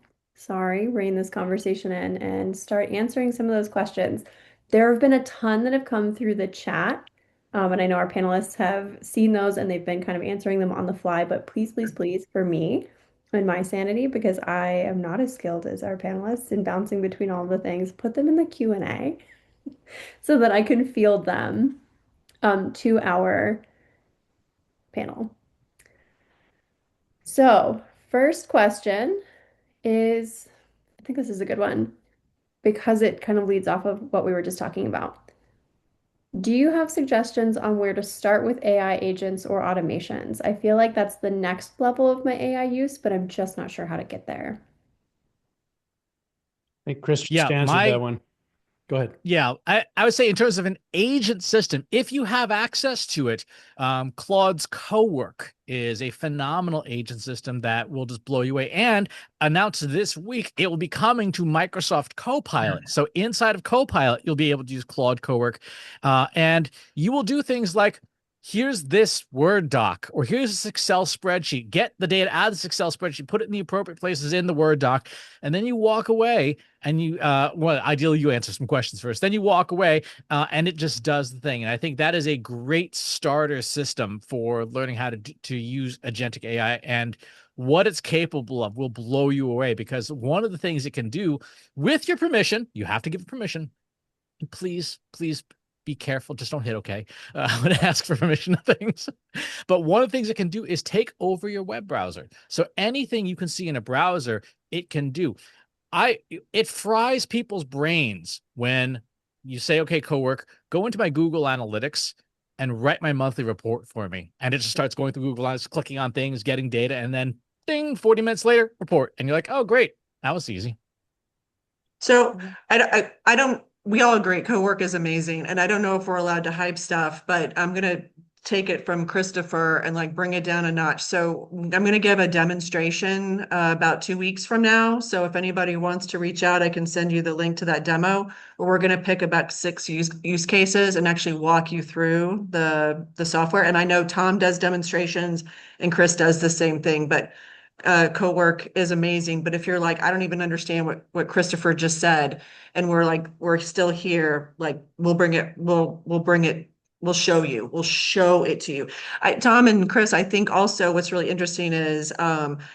rein this conversation in and start answering some of those questions. There have been a ton that have come through the chat. And I know our panelists have seen those and they've been kind of answering them on the fly, but please, please, please, for me and my sanity, because I am not as skilled as our panelists in bouncing between all the things, put them in the Q&A so that I can field them to our panel. So, first question is, I think this is a good one because it kind of leads off of what we were just talking about. Do you have suggestions on where to start with AI agents or automations? I feel like that's the next level of my AI use, but I'm just not sure how to get there. I think Chris just Yeah, answered that one. Go ahead. Yeah, I would say in terms of an agent system, if you have access to it, Claude's Cowork is a phenomenal agent system that will just blow you away. And announced this week, it will be coming to Microsoft Copilot. So inside of Copilot, you'll be able to use Claude Cowork, and you will do things like, here's this Word doc, or here's this Excel spreadsheet. Get the data out of this Excel spreadsheet, put it in the appropriate places in the Word doc, and then you walk away and you, well, ideally you answer some questions first. Then you walk away and it just does the thing. And I think that is a great starter system for learning how to use agentic AI, and what it's capable of will blow you away, because one of the things it can do with your permission, you have to give permission. Please, please be careful. Just don't hit OK. I'm going to ask for permission of things. But one of the things it can do is take over your web browser. So anything you can see in a browser, it can do. It fries people's brains when you say, okay, Cowork, go into my Google Analytics and write my monthly report for me. And it just starts going through Google Analytics, clicking on things, getting data, and then ding, 40 minutes later, report. And you're like, oh, great. That was easy. So I don't, we all agree Cowork is amazing. And I don't know if we're allowed to hype stuff, but I'm going to take it from Christopher and like bring it down a notch. So I'm going to give a demonstration about 2 weeks from now. So if anybody wants to reach out, I can send you the link to that demo, where we're going to pick about 6 use cases and actually walk you through the software. And I know Tom does demonstrations and Chris does the same thing, but Cowork is amazing. But if you're like, I don't even understand what Christopher just said, and we're like, we're still here, like we'll bring it, we'll bring it, we'll show you, we'll show it to you. Tom and Chris, I think also what's really interesting is,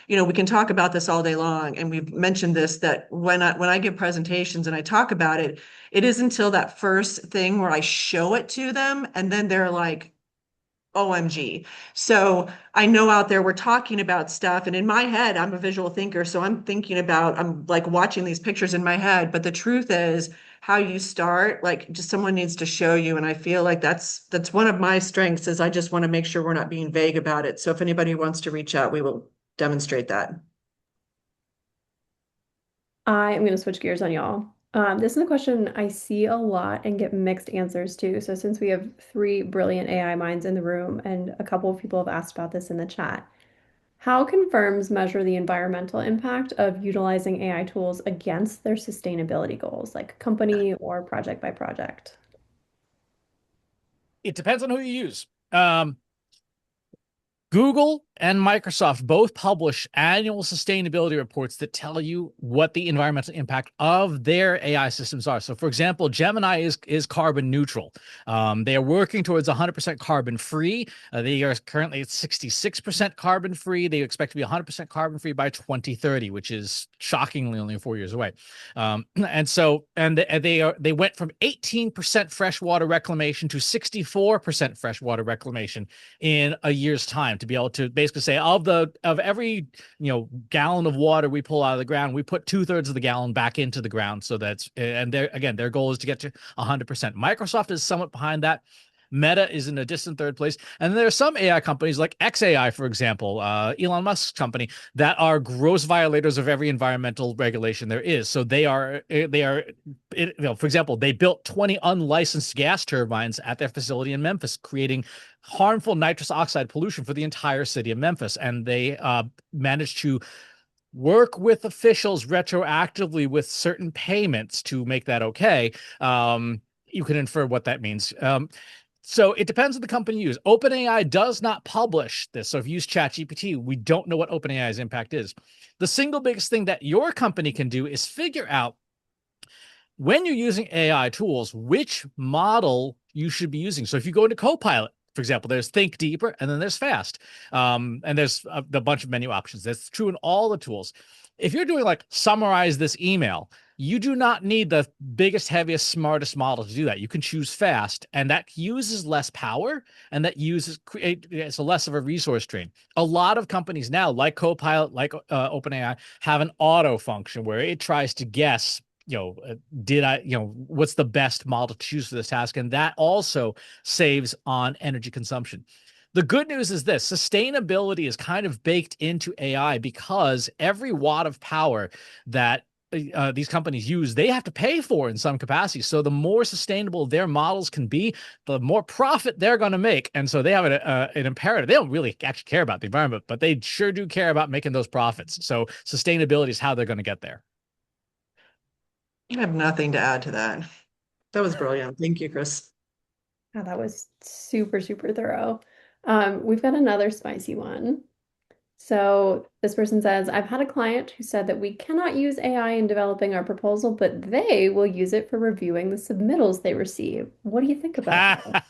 we can talk about this all day long, and we've mentioned this, that when I give presentations and I talk about it, it is until that first thing where I show it to them, and then they're like, OMG. So I know out there we're talking about stuff, and in my head, I'm a visual thinker. So I'm like watching these pictures in my head. But the truth is, how you start, like just someone needs to show you. And I feel like that's one of my strengths, is I just want to make sure we're not being vague about it. So if anybody wants to reach out, we will demonstrate that. I am going to switch gears on y'all. This is a question I see a lot and get mixed answers to. So since we have 3 brilliant AI minds in the room and a couple of people have asked about this in the chat, how can firms measure the environmental impact of utilizing AI tools against their sustainability goals, like company or project by project? It depends on who you use. Google and Microsoft both publish annual sustainability reports that tell you what the environmental impact of their AI systems are. So, for example, Gemini is carbon neutral. They are working towards 100% carbon free. They are currently at 66% carbon free. They expect to be 100% carbon free by 2030, which is shockingly only 4 years away. They went from 18% freshwater reclamation to 64% freshwater reclamation in a year's time, to be able to basically say, of every gallon of water we pull out of the ground, we put 2/3 of the gallon back into the ground. So their goal is to get to 100%. Microsoft is somewhat behind that. Meta is in a distant third place. And there are some AI companies like xAI, for example, Elon Musk's company, that are gross violators of every environmental regulation there is. So for example, they built 20 unlicensed gas turbines at their facility in Memphis, creating harmful nitrous oxide pollution for the entire city of Memphis. And they managed to work with officials retroactively with certain payments to make that okay. You can infer what that means. So it depends on the company you use. OpenAI does not publish this. So if you use ChatGPT, we don't know what OpenAI's impact is. The single biggest thing that your company can do is figure out when you're using AI tools, which model you should be using. So if you go into Copilot, for example, there's Think Deeper and then there's Fast. And there's a bunch of menu options. That's true in all the tools. If you're doing like summarize this email, you do not need the biggest, heaviest, smartest model to do that. You can choose Fast, and that uses less power, and that uses it's a less of a resource drain. A lot of companies now, like Copilot, like OpenAI, have an auto function where it tries to guess, what's the best model to choose for this task, and that also saves on energy consumption. The good news is this: sustainability is kind of baked into AI because every watt of power that these companies use, they have to pay for in some capacity. So the more sustainable their models can be, the more profit they're going to make. And so they have an imperative. They don't really actually care about the environment, but they sure do care about making those profits. So sustainability is how they're going to get there. I have nothing to add to that. That was brilliant. Thank you, Chris. Oh, that was super, super thorough. We've got another spicy one. So this person says, I've had a client who said that we cannot use AI in developing our proposal, but they will use it for reviewing the submittals they receive. What do you think about that?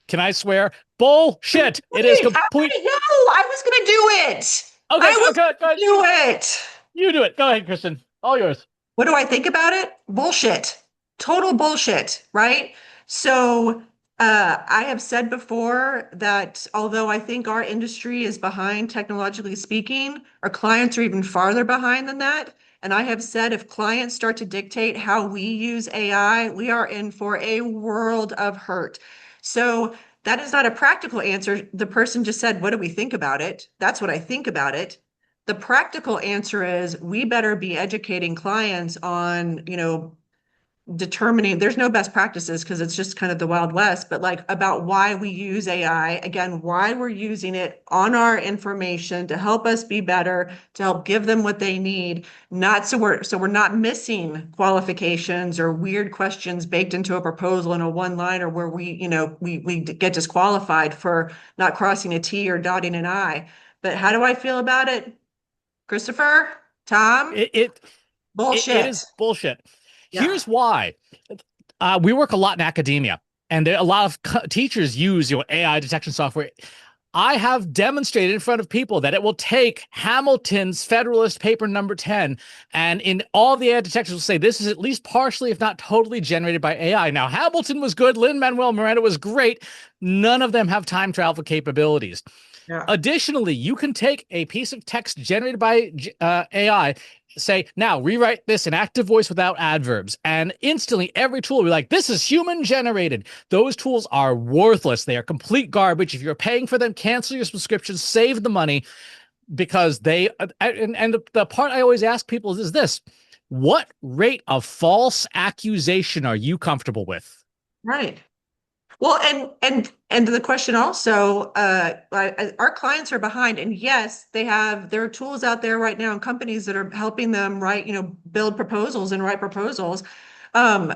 Can I swear? Bullshit. Wait, It is how complete. did I know? I was going to do it. Okay, I was go going to do it. You do it. Go ahead, Kristin. All yours. What do I think about it? Bullshit. Total bullshit, right? So, I have said before that although I think our industry is behind, technologically speaking, our clients are even farther behind than that. And I have said if clients start to dictate how we use AI, we are in for a world of hurt. So that is not a practical answer. The person just said, what do we think about it? That's what I think about it. The practical answer is we better be educating clients on, determining there's no best practices because it's just kind of the Wild West, but like about why we use AI, again, why we're using it on our information to help us be better, to help give them what they need, not so we're not missing qualifications or weird questions baked into a proposal in a one-liner where we get disqualified for not crossing a T or dotting an I. But how do I feel about it? Christopher, Tom, It is bullshit. bullshit. Yeah. Here's why. We work a lot in academia, and a lot of teachers use AI detection software. I have demonstrated in front of people that it will take Hamilton's Federalist Paper number 10, and in all the AI detectors will say this is at least partially, if not totally, generated by AI. Now, Hamilton was good. Lin-Manuel Miranda was great. None of them have time travel capabilities. Yeah. Additionally, you can take a piece of text generated by AI, say, now rewrite this in active voice without adverbs, and instantly every tool will be like, this is human generated. Those tools are worthless. They are complete garbage. If you're paying for them, cancel your subscription, save the money, because and the part I always ask people is this: what rate of false accusation are you comfortable with? Right. Well, and the question also, our clients are behind, and yes, there are tools out there right now and companies that are helping them write, build proposals and write proposals. Um,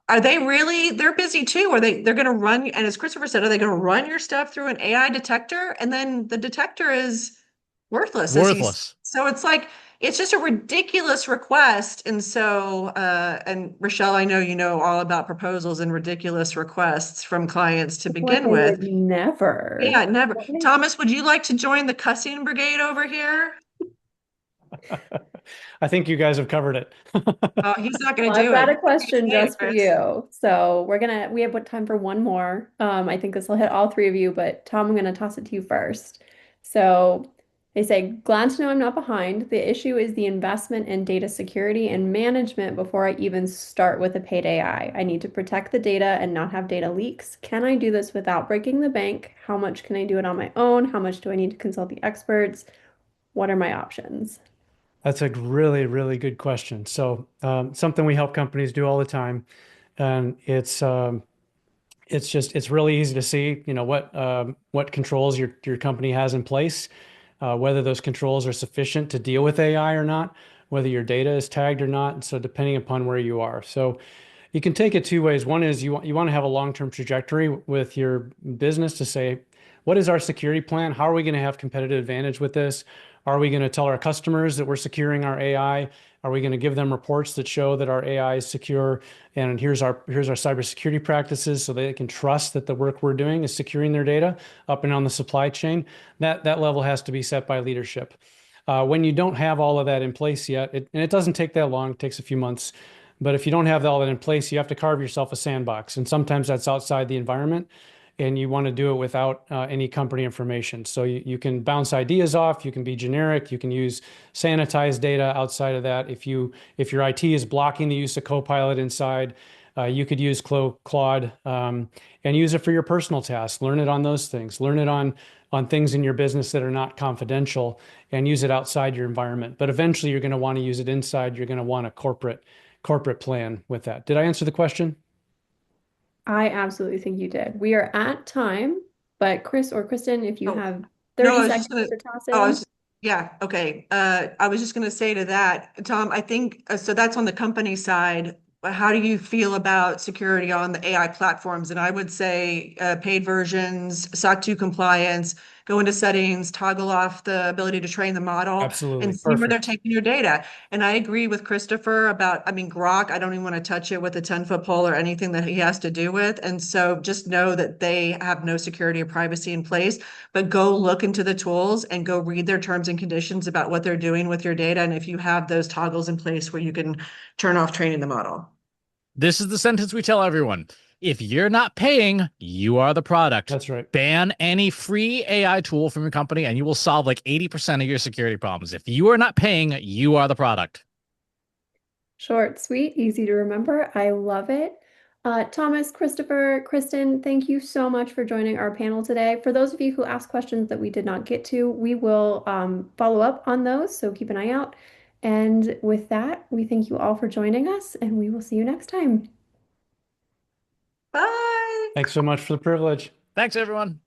are they really? They're busy too. They're going to run, and as Christopher said, are they going to run your stuff through an AI detector, and then the detector is worthless, Worthless. so it's like it's just a ridiculous request. And so, and Rochelle, I know you know all about proposals and ridiculous requests from clients to Like begin I with. would never. Yeah, never. Thomas, would you like to join the cussing brigade over here? I think you guys have covered it. Oh, he's not going Well, to I've do got it. a question Hey, just for Chris. you. So we have what time for one more. I think this will hit all three of you, but Tom, I'm gonna toss it to you first. So they say, glad to know I'm not behind. The issue is the investment in data security and management before I even start with a paid AI. I need to protect the data and not have data leaks. Can I do this without breaking the bank? How much can I do it on my own? How much do I need to consult the experts? What are my options? That's a really, really good question. So, something we help companies do all the time, and it's really easy to see, what controls your company has in place, whether those controls are sufficient to deal with AI or not, whether your data is tagged or not. So, depending upon where you are. So, You can take it two ways. One is you want to have a long-term trajectory with your business to say, what is our security plan? How are we going to have competitive advantage with this? Are we going to tell our customers that we're securing our AI? Are we going to give them reports that show that our AI is secure? And here's our cybersecurity practices so they can trust that the work we're doing is securing their data up and on the supply chain. That level has to be set by leadership. When you don't have all of that in place yet, and it doesn't take that long, it takes a few months. But if you don't have all that in place, you have to carve yourself a sandbox. And sometimes that's outside the environment, and you want to do it without any company information. So you can bounce ideas off, you can be generic, you can use sanitized data outside of that. If your IT is blocking the use of Copilot inside, you could use Claude and use it for your personal tasks. Learn it on those things. Learn it on things in your business that are not confidential, and use it outside your environment. But eventually, you're going to want to use it inside. You're going to want a corporate plan with that. Did I answer the question? I absolutely think you did. We are at time, but Chris or Kristen, if you Oh, have no, 30 I was just seconds gonna, to toss oh, I in. was, yeah, okay. I was just gonna say to that, Tom, I think, so that's on the company side. But how do you feel about security on the AI platforms? And I would say paid versions, SOC 2 compliance, go into settings, toggle off the ability to train the model Absolutely. and see where they're Perfect. taking your data. And I agree with Christopher about, I mean, Grok, I don't even want to touch it with a 10-foot pole or anything that he has to do with. And so just know that they have no security or privacy in place, but go look into the tools and go read their terms and conditions about what they're doing with your data. And if you have those toggles in place where you can turn off training the model. This is the sentence we tell everyone. If you're not paying, you are the product. That's right. Ban any free AI tool from your company and you will solve like 80% of your security problems. If you are not paying, you are the product. Short, sweet, easy to remember. I love it. Thomas, Christopher, Kristen, thank you so much for joining our panel today. For those of you who asked questions that we did not get to, we will follow up on those, so keep an eye out. And with that, we thank you all for joining us, and we will see you next time. Bye. Thanks so much for the privilege. Thanks, everyone.